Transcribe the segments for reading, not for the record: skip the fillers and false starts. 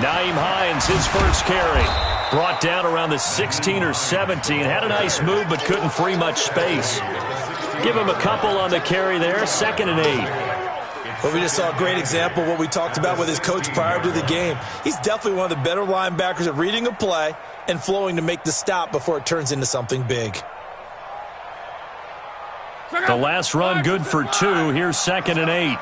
Nyheim Hines, his first carry. Brought down around the 16 or 17. Had a nice move, but couldn't free much space. Give him a couple on the carry there. 2nd and 8. Well, we just saw a great example of what we talked about with his coach prior to the game. He's definitely one of the better linebackers at reading a play and flowing to make the stop before it turns into something big. The last run good for 2. Here's 2nd and 8.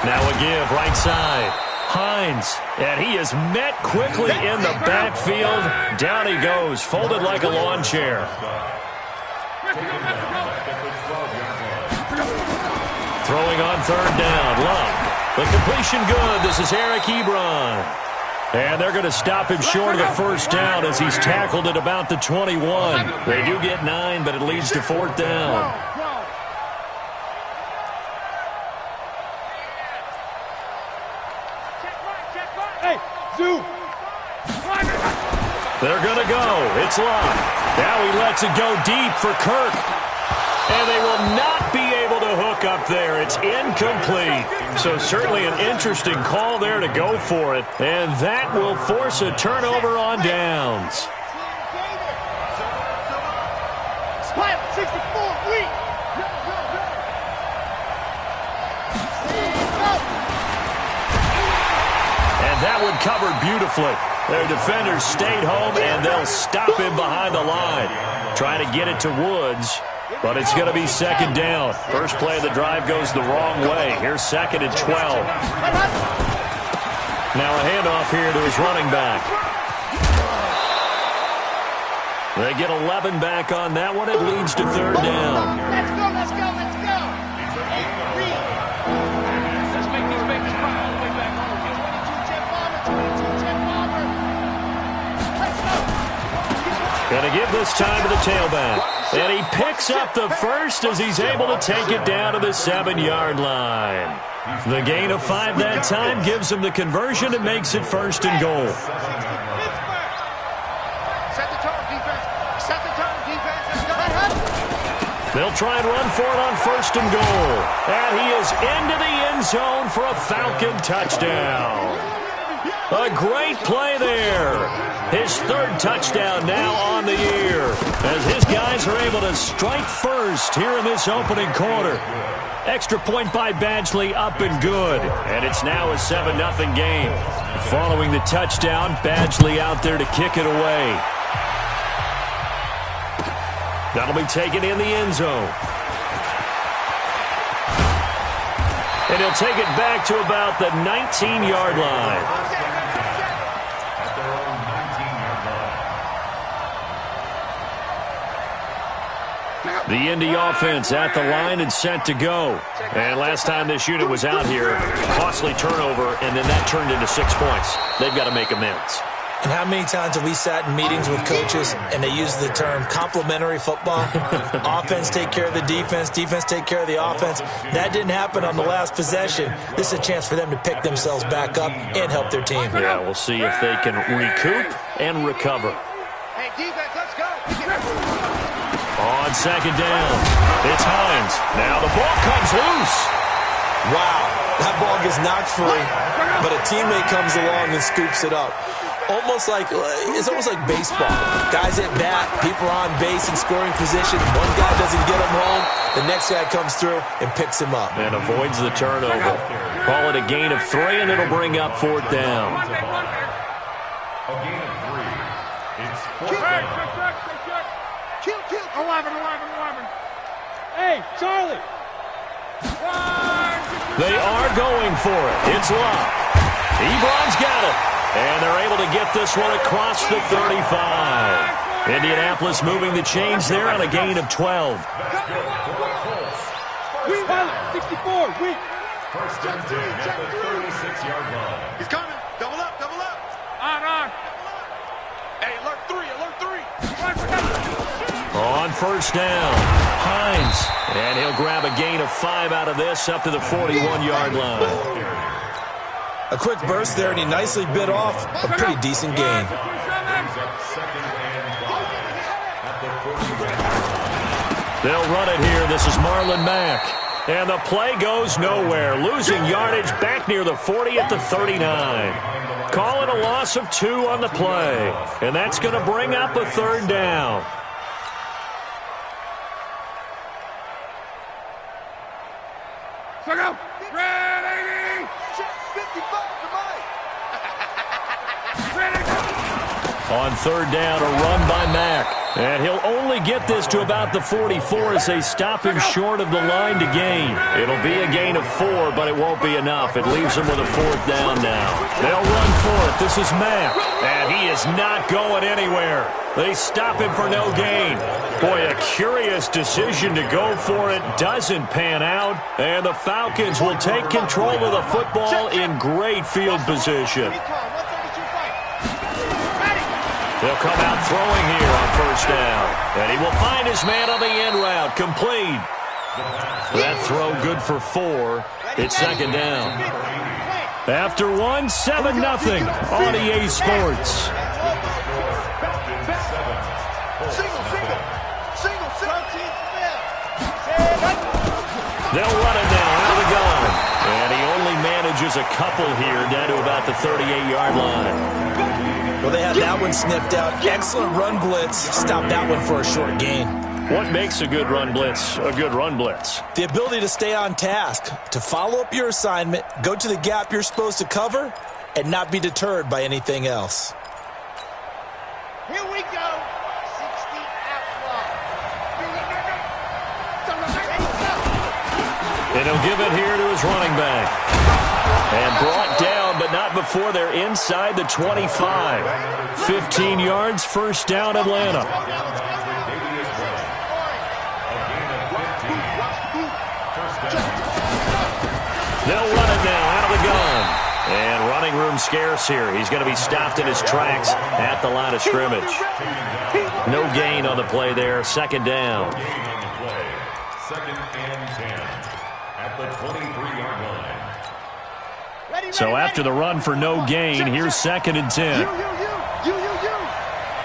Now a give, right side. Hines, and he is met quickly in the backfield. Down he goes, folded like a lawn chair. Throwing on 3rd down, Love. The completion good. This is Eric Ebron. And they're going to stop him short of the 1st down as he's tackled at about the 21. They do get 9, but it leads to 4th down. They're going to go. It's locked. Now he lets it go deep for Kirk. And they will not be able to hook up there. It's incomplete. So certainly an interesting call there to go for it. And that will force a turnover on downs. And that one covered beautifully. Their defenders stayed home, and they'll stop him behind the line. Trying to get it to Woods. But it's going to be 2nd down. First play of the drive goes the wrong way. Here's 2nd and 12. Now a handoff here to his running back. They get 11 back on that one. It leads to 3rd down. Let's go, let's go, let's go. Let's make these babies cry all the way back home. 22-10 bomber. Let's go. Going to give this time to the tailback. And he picks up the first as he's able to take it down to the 7-yard line. The gain of 5 that time gives him the conversion and makes it 1st and goal. Set the tone, defense. Set the tone, defense. They'll try and run for it on 1st and goal. And he is into the end zone for a Falcon touchdown. A great play there. His 3rd touchdown now on the year as his guys are able to strike first here in this opening quarter. Extra point by Badgley up and good. And it's now a 7-0 game. Following the touchdown, Badgley out there to kick it away. That'll be taken in the end zone. And he'll take it back to about the 19-yard line. The Indy offense at the line and set to go. And last time this unit was out here, costly turnover, and then that turned into 6 points. They've got to make amends. And how many times have we sat in meetings with coaches and they use the term complementary football? Offense take care of the defense, defense take care of the offense. That didn't happen on the last possession. This is a chance for them to pick themselves back up and help their team. Yeah, we'll see if they can recoup and recover. Hey, defense, let's go. On 2nd down, it's Hines. Now the ball comes loose. Wow, that ball gets knocked free, but a teammate comes along and scoops it up. It's almost like baseball. Guys at bat, people are on base in scoring position. One guy doesn't get him home. The next guy comes through and picks him up. And avoids the turnover. Call it a gain of 3, and it'll bring up 4th down. A gain of 3. It's 4th down. Kill. 11. Hey, Charlie. They are going for it. It's locked. Ebron's got it. And they're able to get this one across the 35. Indianapolis moving the chains there on a gain of 12. 64. First and 10 at the 36-yard line. He's coming. Double up. On. Hey, alert 3. On 1st down, Hines. And he'll grab a gain of 5 out of this up to the 41-yard line. A quick burst there, and he nicely bit off a pretty decent gain. They'll run it here. This is Marlon Mack. And the play goes nowhere. Losing yardage back near the 40 at the 39. Call it a loss of 2 on the play. And that's going to bring up a 3rd down. Ready! 55 to Mike. On 3rd down, a run by Mack. And he'll only get this to about the 44 as they stop him short of the line to gain. It'll be a gain of 4, but it won't be enough. It leaves him with a 4th down now. They'll run for it. This is Mack. And he is not going anywhere. They stop him for no gain. Boy, a curious decision to go for it. Doesn't pan out. And the Falcons will take control of the football in great field position. They'll come out throwing here on 1st down. And he will find his man on the end route. Complete. That throw good for 4. It's 2nd down. After 1, 7-0 on EA Sports. They'll run it now out of the gun. And he only manages a couple here down to about the 38-yard line. Well, they had that one sniffed out. Excellent run blitz. Stop that one for a short gain. What makes a good run blitz a good run blitz? The ability to stay on task, to follow up your assignment, go to the gap you're supposed to cover, and not be deterred by anything else. Here we go. 60 outlaw. And he'll give it here to his running back. And brought down, but not before they're inside the 25. 15 yards, 1st down, Atlanta. They'll run it now out of the gun. And running room scarce here. He's going to be stopped in his tracks at the line of scrimmage. No gain on the play there. 2nd down. 2nd and 10 at the 23-yard line. So after the run for no gain, here's 2nd and 10. You.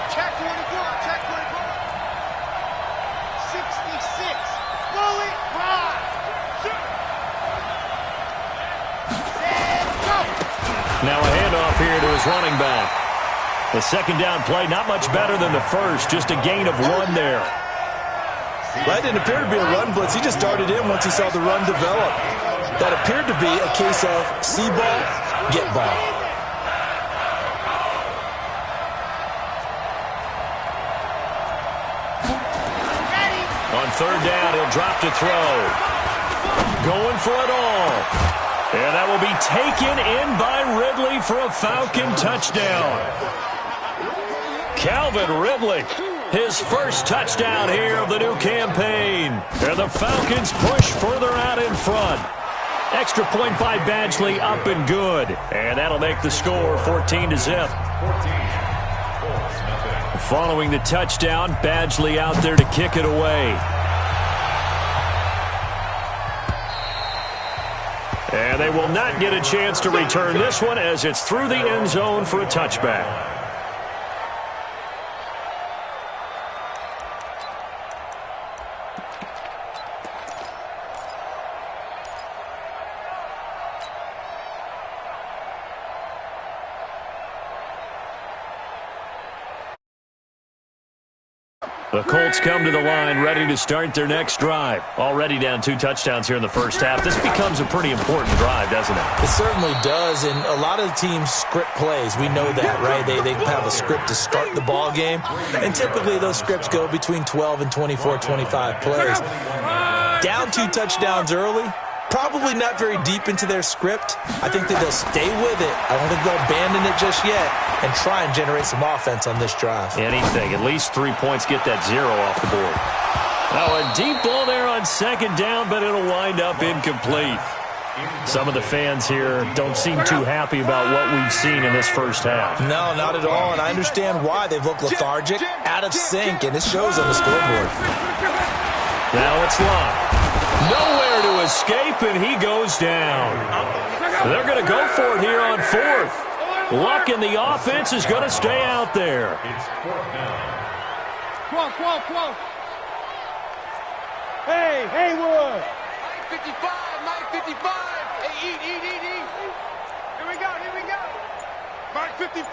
Check 24, check 24. 66. Bullet ride. And go. Now a handoff here to his running back. The 2nd down play, not much better than the first, just a gain of 1 there. That didn't appear to be a run blitz. He just darted in once he saw the run develop. That appeared to be a case of see ball, get ball. On 3rd down, he'll drop to throw. Going for it all. And that will be taken in by Ridley for a Falcon touchdown. Calvin Ridley, his 1st touchdown here of the new campaign. And the Falcons push further out in front. Extra point by Badgley, up and good. And that'll make the score 14-0. Following the touchdown, Badgley out there to kick it away. And they will not get a chance to return this one as it's through the end zone for a touchback. The Colts come to the line ready to start their next drive. Already down 2 touchdowns here in the first half. This becomes a pretty important drive, doesn't it? It certainly does, and a lot of the teams script plays. We know that, right? They have a script to start the ball game, and typically those scripts go between 12 and 24, 25 plays. Down 2 touchdowns early, probably not very deep into their script. I think that they'll stay with it. I don't think they'll abandon it just yet and try and generate some offense on this drive. Anything. At least 3 points, get that 0 off the board. Oh, a deep ball there on 2nd down, but it'll wind up incomplete. Some of the fans here don't seem too happy about what we've seen in this first half. No, not at all, and I understand why. They've looked lethargic, out of sync, and it shows on the scoreboard. Now it's locked. Nowhere to escape, and he goes down. They're going to go for it here on 4th. Luck in the offense is going to stay out there. It's 4th down. Come on. Hey, Haywood. Mike 55. Hey, eat. Here we go. Mike 55.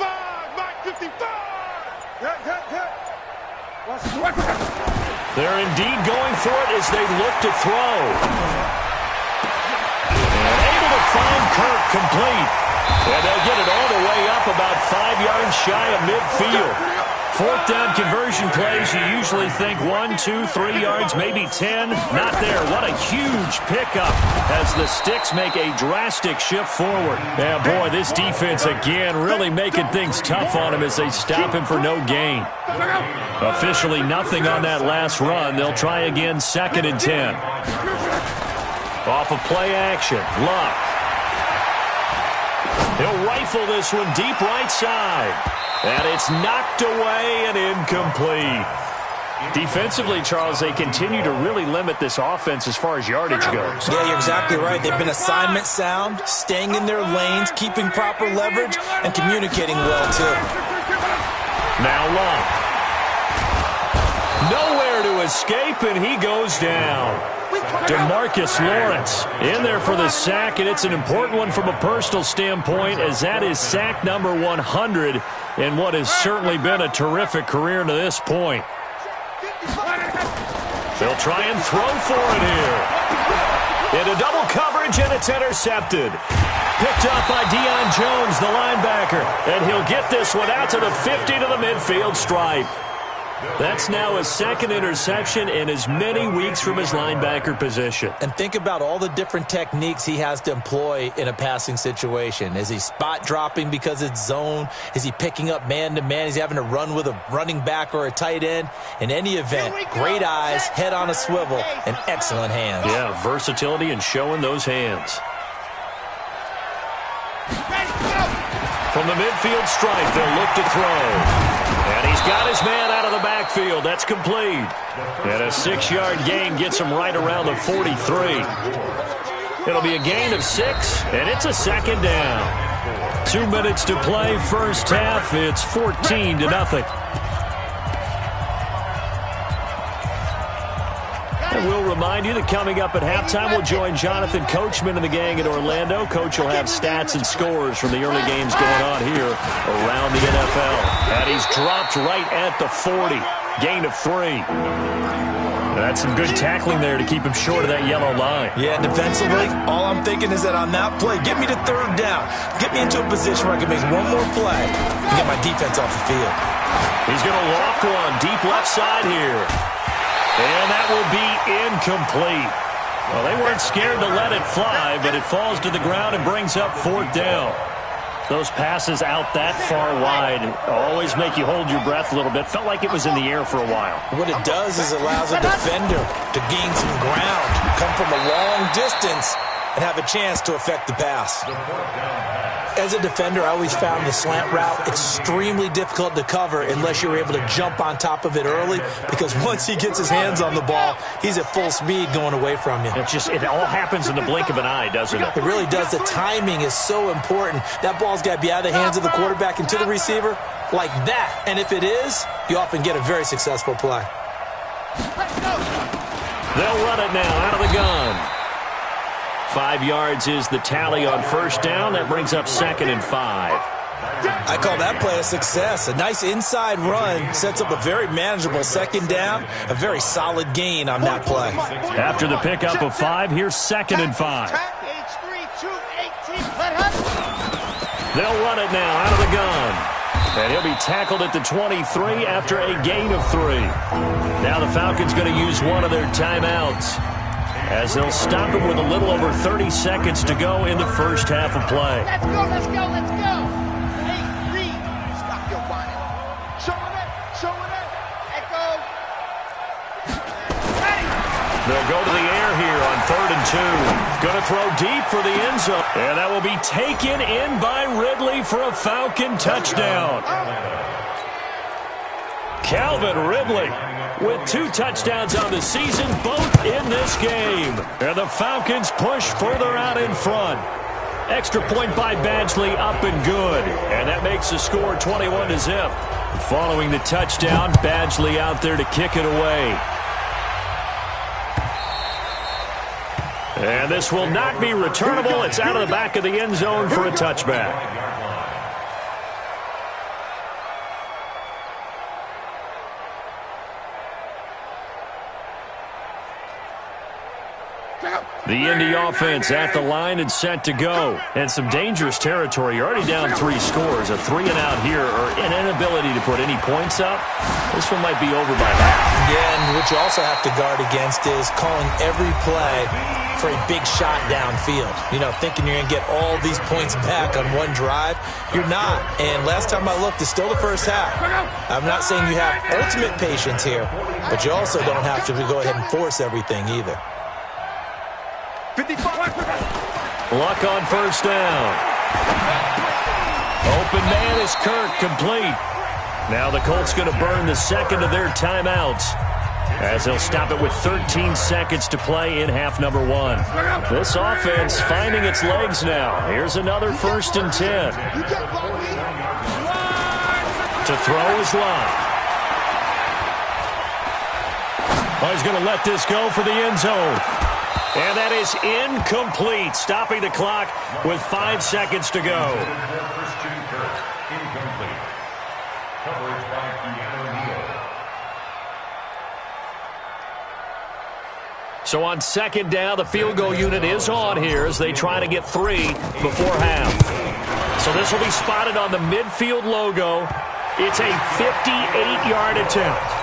They're indeed going for it as they look to throw. And able to find Kirk complete. And they'll get it all the way up about 5 yards shy of midfield. Fourth down conversion plays, you usually think 1, 2, 3 yards, maybe 10. Not there. What a huge pickup as the sticks make a drastic shift forward. Yeah, boy, this defense again really making things tough on him as they stop him for no gain. Officially nothing on that last run. They'll try again, 2nd and 10. Off of play action. Luck. He'll rifle this one deep right side. And it's knocked away and incomplete. Defensively, Charles, they continue to really limit this offense as far as yardage goes. Yeah, you're exactly right. They've been assignment sound, staying in their lanes, keeping proper leverage, and communicating well, too. Now Luck. Nowhere to escape, and he goes down. DeMarcus Lawrence in there for the sack, and it's an important one from a personal standpoint as that is sack number 100 in what has certainly been a terrific career to this point. They'll try and throw for it here. Into double coverage, and it's intercepted. Picked up by Deion Jones, the linebacker, and he'll get this one out to the 50 to the midfield stripe. That's now his 2nd interception in as many weeks from his linebacker position. And think about all the different techniques he has to employ in a passing situation. Is he spot dropping because it's zone? Is he picking up man-to-man? Is he having to run with a running back or a tight end? In any event, great eyes, head on a swivel, and excellent hands. Yeah, versatility and showing those hands. From the midfield stripe, they'll look to throw. And he's got his man out of the backfield. That's complete. And a 6-yard gain gets him right around the 43. It'll be a gain of 6, and it's a 2nd down. 2 minutes to play, first half. It's 14-0. And we'll remind you that coming up at halftime, we'll join Jonathan Coachman and the gang in Orlando. Coach will have stats and scores from the early games going on here around the NFL. And he's dropped right at the 40. Gain of 3. That's some good tackling there to keep him short of that yellow line. Yeah, defensively, all I'm thinking is that on that play, get me to 3rd down. Get me into a position where I can make one more play and get my defense off the field. He's going to loft one deep left side here. And that will be incomplete. Well, they weren't scared to let it fly, but it falls to the ground and brings up 4th down. Those passes out that far wide always make you hold your breath a little bit. Felt like it was in the air for a while. What it does is it allows a defender to gain some ground, come from a long distance, and have a chance to affect the pass. As a defender, I always found the slant route extremely difficult to cover unless you're able to jump on top of it early, because once he gets his hands on the ball, he's at full speed going away from you. It all happens in the blink of an eye, doesn't it? It really does. The timing is so important. That ball's got to be out of the hands of the quarterback and to the receiver like that. And if it is, you often get a very successful play. They'll run it now out of the gun. 5 yards is the tally on first down. That brings up 2nd and 5. I call that play a success. A nice inside run sets up a very manageable 2nd down. A very solid gain on that play. After the pickup of 5, here's 2nd and 5. They'll run it now out of the gun. And he'll be tackled at the 23 after a gain of 3. Now the Falcons going to use one of their timeouts, as they'll stop him with a little over 30 seconds to go in the first half of play. Let's go, let's go, let's go. Hey, Reed, stop your whining. Show it, echo. Hey. They'll go to the air here on 3rd and 2. Going to throw deep for the end zone. And that will be taken in by Ridley for a Falcon touchdown. Calvin Ridley with 2 touchdowns on the season, both in this game. And the Falcons push further out in front. Extra point by Badgley, up and good. And that makes the score 21-0. Following the touchdown, Badgley out there to kick it away. And this will not be returnable. It's out of the back of the end zone for a touchback. The Indy offense at the line and set to go. And some dangerous territory. You're already down 3 scores. A 3-and-out here or an inability to put any points up. This one might be over by half. Yeah, and what you also have to guard against is calling every play for a big shot downfield. You know, thinking you're going to get all these points back on one drive. You're not. And last time I looked, it's still the first half. I'm not saying you have ultimate patience here, but you also don't have to go ahead and force everything either. Luck on first down. Open man is Kirk, complete. Now the Colts going to burn the second of their timeouts as they'll stop it with 13 seconds to play in half number 1. This offense finding its legs now. Here's another 1st and 10. To throw is Lott. Oh, he's going to let this go for the end zone. And that is incomplete, stopping the clock with 5 seconds to go. Christian Kirk, incomplete. Coverage by Keanu Neal. So on second down, the field goal unit is on here as they try to get 3 before half. So this will be spotted on the midfield logo. It's a 58-yard attempt.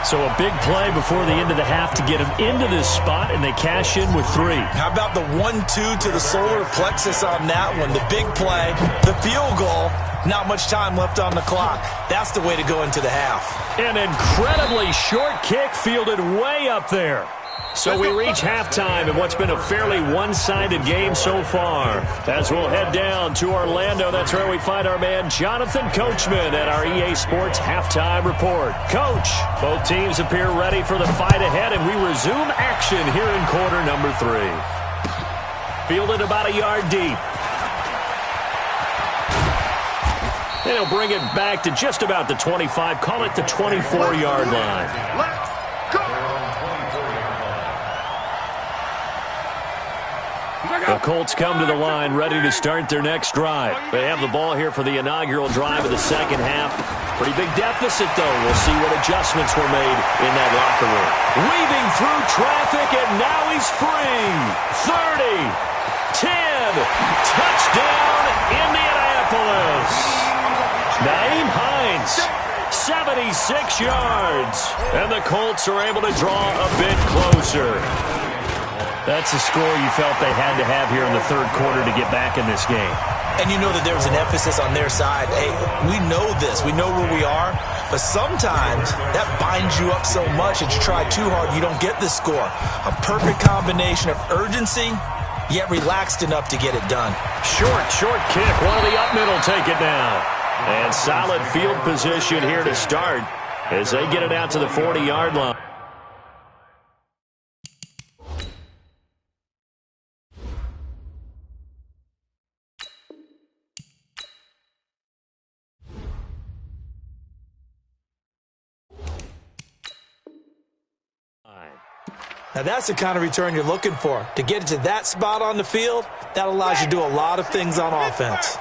So a big play before the end of the half to get them into this spot, and they cash in with 3. How about the 1-2 to the solar plexus on that one? The big play, the field goal, not much time left on the clock. That's the way to go into the half. An incredibly short kick fielded way up there. So we reach halftime in what's been a fairly one-sided game so far. As we'll head down to Orlando, that's where we find our man Jonathan Coachman at our EA Sports Halftime Report. Coach, both teams appear ready for the fight ahead, and we resume action here in quarter number 3. Fielded about a yard deep. And he'll bring it back to just about the 25, call it the 24-yard line. The Colts come to the line ready to start their next drive. They have the ball here for the inaugural drive of the second half. Pretty big deficit, though. We'll see what adjustments were made in that locker room. Weaving through traffic, and now he's free. 30, 10, touchdown, Indianapolis. Naeem Hines, 76 yards. And the Colts are able to draw a bit closer. That's a score you felt they had to have here in the third quarter to get back in this game. And you know that there was an emphasis on their side. Hey, we know this. We know where we are. But sometimes that binds you up so much that you try too hard, you don't get the score. A perfect combination of urgency, yet relaxed enough to get it done. Short kick. One of the up middle take it down. And solid field position here to start as they get it out to the 40-yard line. Now that's the kind of return you're looking for. To get it to that spot on the field, that allows you to do a lot of things on offense.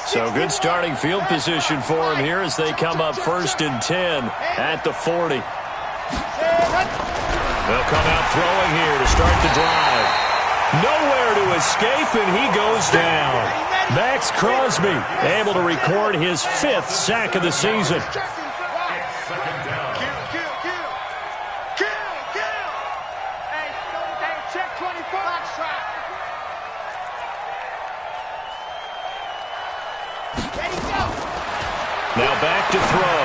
So good starting field position for them here as they come up 1st and 10 at the 40. They'll come out throwing here to start the drive. Nowhere to escape, and he goes down. Max Crosby able to record his 5th sack of the season. Now back to throw.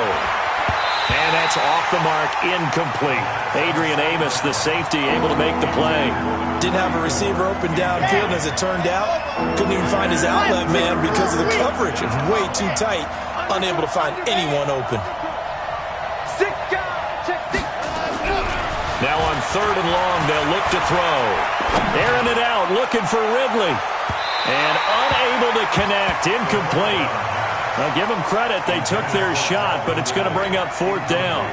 And that's off the mark, incomplete. Adrian Amos, the safety, able to make the play. Didn't have a receiver open downfield, as it turned out. Couldn't even find his outlet man because of the coverage. It was way too tight. Unable to find anyone open. Now on 3rd and long, they'll look to throw. Airing it out, looking for Ridley. And unable to connect, incomplete. Now, give them credit. They took their shot, but it's going to bring up 4th down.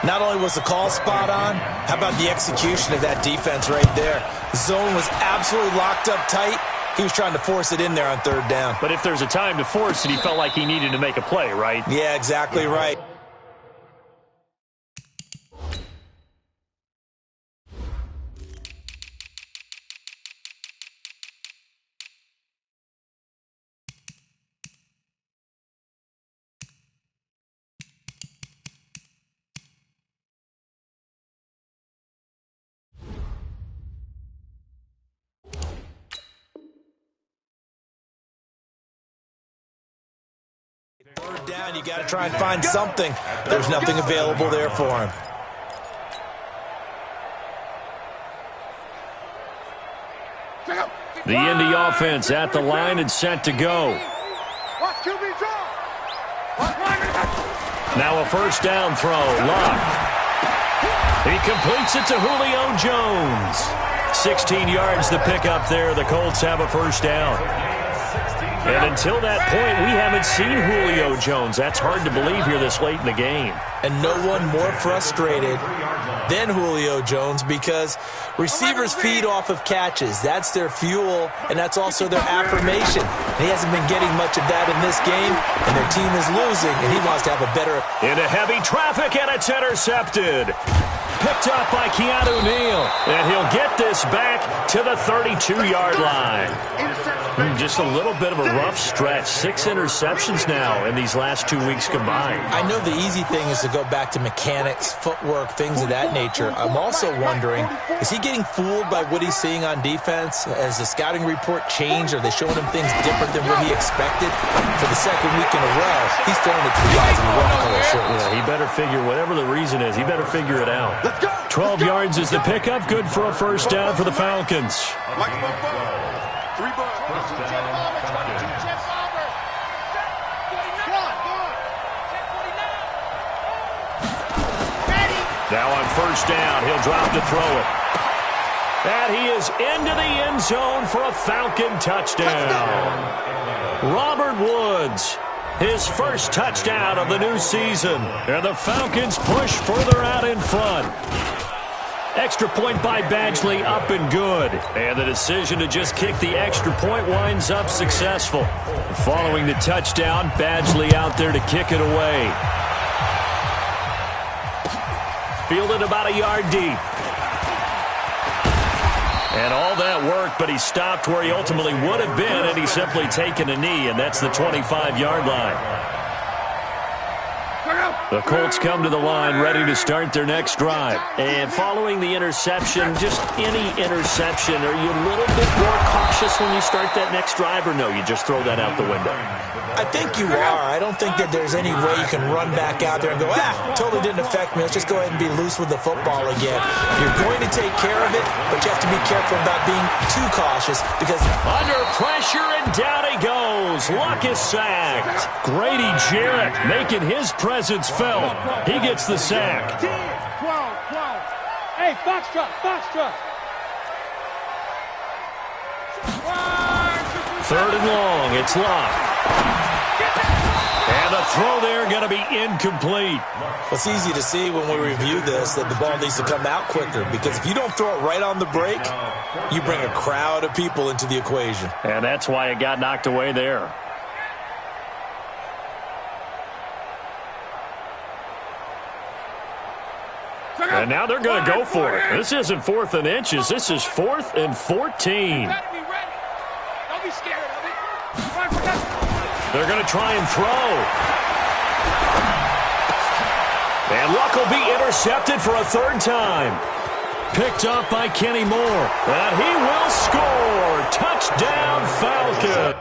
Not only was the call spot on, how about the execution of that defense right there? The zone was absolutely locked up tight. He was trying to force it in there on third down. But if there's a time to force it, he felt like he needed to make a play, right? Yeah, exactly right. Third down, you got to try and find something. There's nothing available there for him. The Indy offense at the line and set to go. Now a first down throw. Luck. He completes it to Julio Jones. 16 yards to pick up there. The Colts have a first down. And until that point, we haven't seen Julio Jones. That's hard to believe here this late in the game. And no one more frustrated than Julio Jones because receivers feed off of catches. That's their fuel, and that's also their affirmation. And he hasn't been getting much of that in this game, and their team is losing, and he wants to have a better... Into heavy traffic, and it's intercepted. Picked up by Keanu Neal, and he'll get this back to the 32-yard line. Just a little bit of a rough stretch. 6 interceptions now in these last 2 weeks combined. I know the easy thing is to go back to mechanics, footwork, things of that nature. I'm also wondering, is he getting fooled by what he's seeing on defense? Has the scouting report changed? Are they showing him things different than what he expected? For the second week in a row, he's throwing it to the guys in the red color shirts. Yeah, he better figure, whatever the reason is, he better figure it out. 12 yards is the pickup. Good for a first down for the Falcons. Now on first down, he'll drop to throw it. And he is into the end zone for a Falcon touchdown. Robert Woods, his first touchdown of the new season. And the Falcons push further out in front. Extra point by Badgley, up and good. And the decision to just kick the extra point winds up successful. Following the touchdown, Badgley out there to kick it away. Fielded about a yard deep. And all that work, but he stopped where he ultimately would have been, and he's simply taken a knee, and that's the 25-yard line. The Colts come to the line ready to start their next drive. And following the interception, just any interception, are you a little bit more cautious when you start that next drive, or no, you just throw that out the window? I think you are. I don't think that there's any way you can run back out there and go, totally didn't affect me. Let's just go ahead and be loose with the football again. You're going to take care of it, but you have to be careful about being too cautious because... Under pressure, and down he goes. Luck is sacked. Grady Jarrett making his presence felt. He gets the sack. 12. Hey, Foxtrot. Third and long, it's Luck. And the throw there going to be incomplete. It's easy to see when we review this that the ball needs to come out quicker because if you don't throw it right on the break, you bring a crowd of people into the equation. And that's why it got knocked away there. And now they're going to go for it. This isn't 4th and inches. This is 4th and 14. Don't be scared of it. They're going to try and throw. And Luck will be intercepted for a third time. Picked up by Kenny Moore. And he will score. Touchdown, Falcon.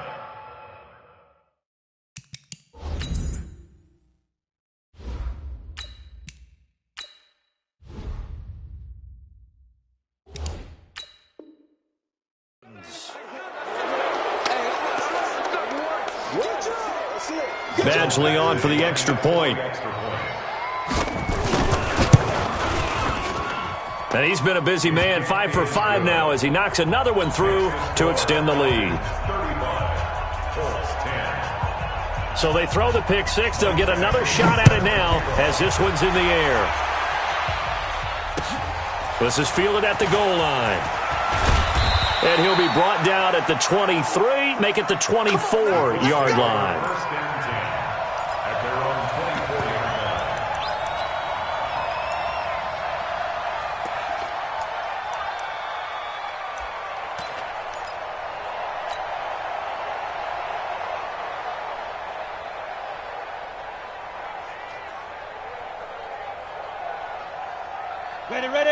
Badgley on for the extra point. And he's been a busy man, 5 for 5 now as he knocks another one through to extend the lead. So they throw the pick six. They'll get another shot at it now as this one's in the air. This is fielded at the goal line. And he'll be brought down at the 23, make it the 24-yard line. First and 10 at their own 24-yard line.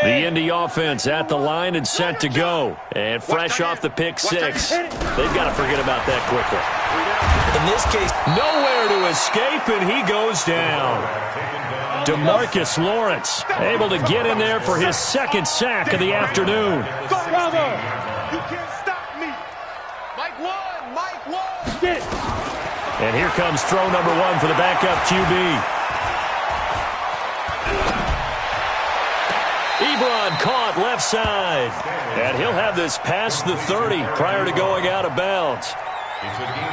The Indy offense at the line and set to go. And fresh off the pick six, they've got to forget about that quickly. In this case, Nowhere to escape, and he goes down. DeMarcus Lawrence able to get in there for his second sack of the afternoon. Bravo! You can't stop me. Mike one. Get it. And here comes throw number one for the backup QB. Ebron caught left side. And he'll have this past the 30 prior to going out of bounds.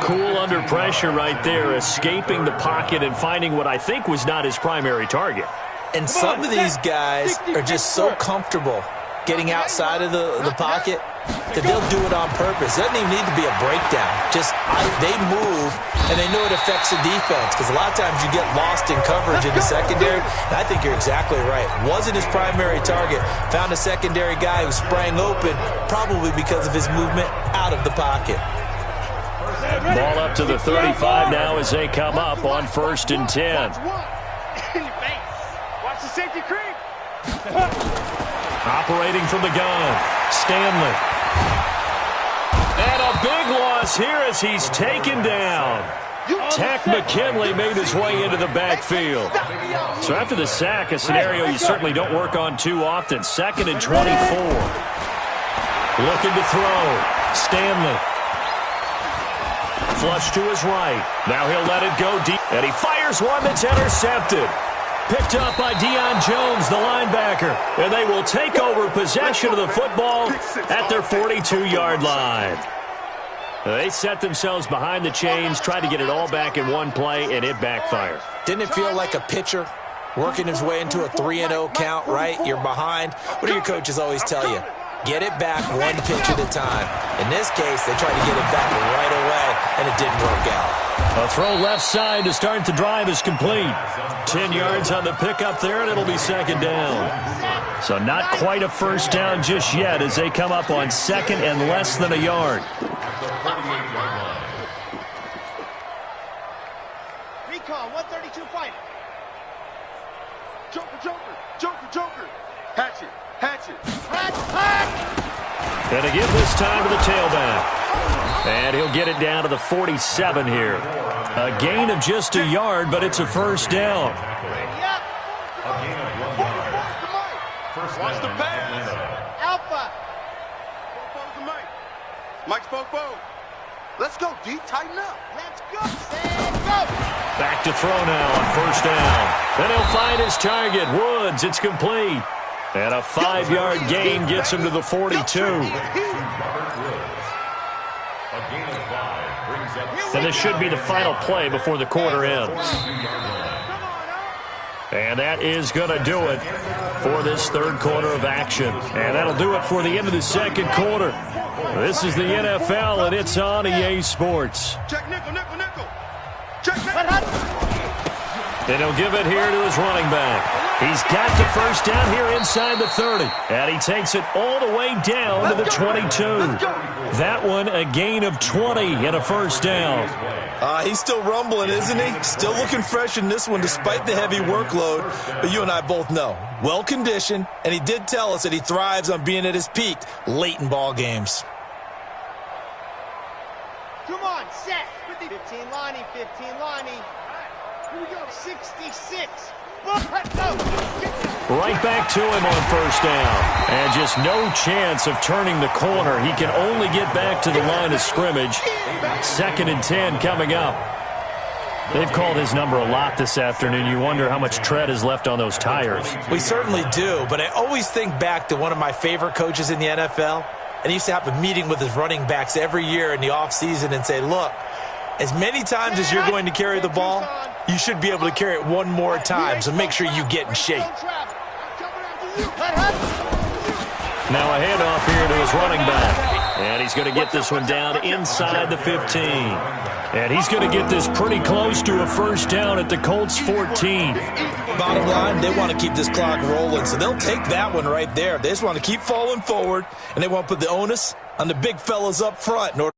Cool under pressure right there, escaping the pocket and finding what I think was not his primary target. and some of these guys are just so comfortable getting outside of the pocket that they'll do it on purpose. It doesn't even need to be a breakdown. Just they move, and they know it affects the defense because a lot of times you get lost in coverage in the secondary. And I think you're exactly right. Wasn't his primary target. Found a secondary guy who sprang open, probably because of his movement out of the pocket. Ball up to the 35 now as they come up on 1st and 10. Watch the safety creep. Operating from the gun, Stanley. And a big loss here as he's taken down. Tack McKinley made his way into the backfield. So after the sack, a scenario you certainly don't work on too often. 2nd and 24. Looking to throw. Stanley. Flush to his right. Now he'll let it go deep. And he fires one that's intercepted. Picked up by Deion Jones, the linebacker. And they will take over possession of the football at their 42-yard line. They set themselves behind the chains, tried to get it all back in one play, and it backfired. Didn't it feel like a pitcher working his way into a 3-0 count, right? You're behind. What do your coaches always tell you? Get it back one pitch at a time. In this case, they tried to get it back right away, and it didn't work out. A throw left side to start the drive is complete. 10 yards on the pickup there, and it'll be 2nd down. So not quite a first down just yet as they come up on 2nd and less than a yard. Recon, 132 fighter. Joker. Hatchet. And to give this time to the tailback. And he'll get it down to the 47 here. A gain of just a yard, but it's a first down. Watch the pass. Alpha. Mike Spoke. Let's go, D. Tighten up. Let's go. Go. Back to throw now on 1st down. Then he'll find his target. Woods, it's complete. And a 5-yard gain gets him to the 42. And this should be the final play before the quarter ends. And that is going to do it for this 3rd quarter of action. And that'll do it for the end of the 2nd quarter. This is the NFL, and it's on EA Sports. Check nickel. And he'll give it here to his running back. He's got the first down here inside the 30. And he takes it all the way down to the 22. That one a gain of 20 and a first down. He's still rumbling, isn't he? Still looking fresh in this one despite the heavy workload. But you and I both know, well-conditioned, and he did tell us that he thrives on being at his peak late in ball games. Come on, set. 15 Lonnie. Here we go. 66. Right back to him on first down. And just no chance of turning the corner. He can only get back to the line of scrimmage. 2nd and 10 coming up. They've called his number a lot this afternoon. You wonder how much tread is left on those tires. We certainly do, but I always think back to one of my favorite coaches in the NFL. And he used to have a meeting with his running backs every year in the offseason and say, look, as many times as you're going to carry the ball, you should be able to carry it one more time, so make sure you get in shape. Now a handoff here to his running back. And he's going to get this one down inside the 15. And he's going to get this pretty close to a first down at the Colts 14. Bottom line, they want to keep this clock rolling, so they'll take that one right there. They just want to keep falling forward, and they want to put the onus on the big fellas up front in order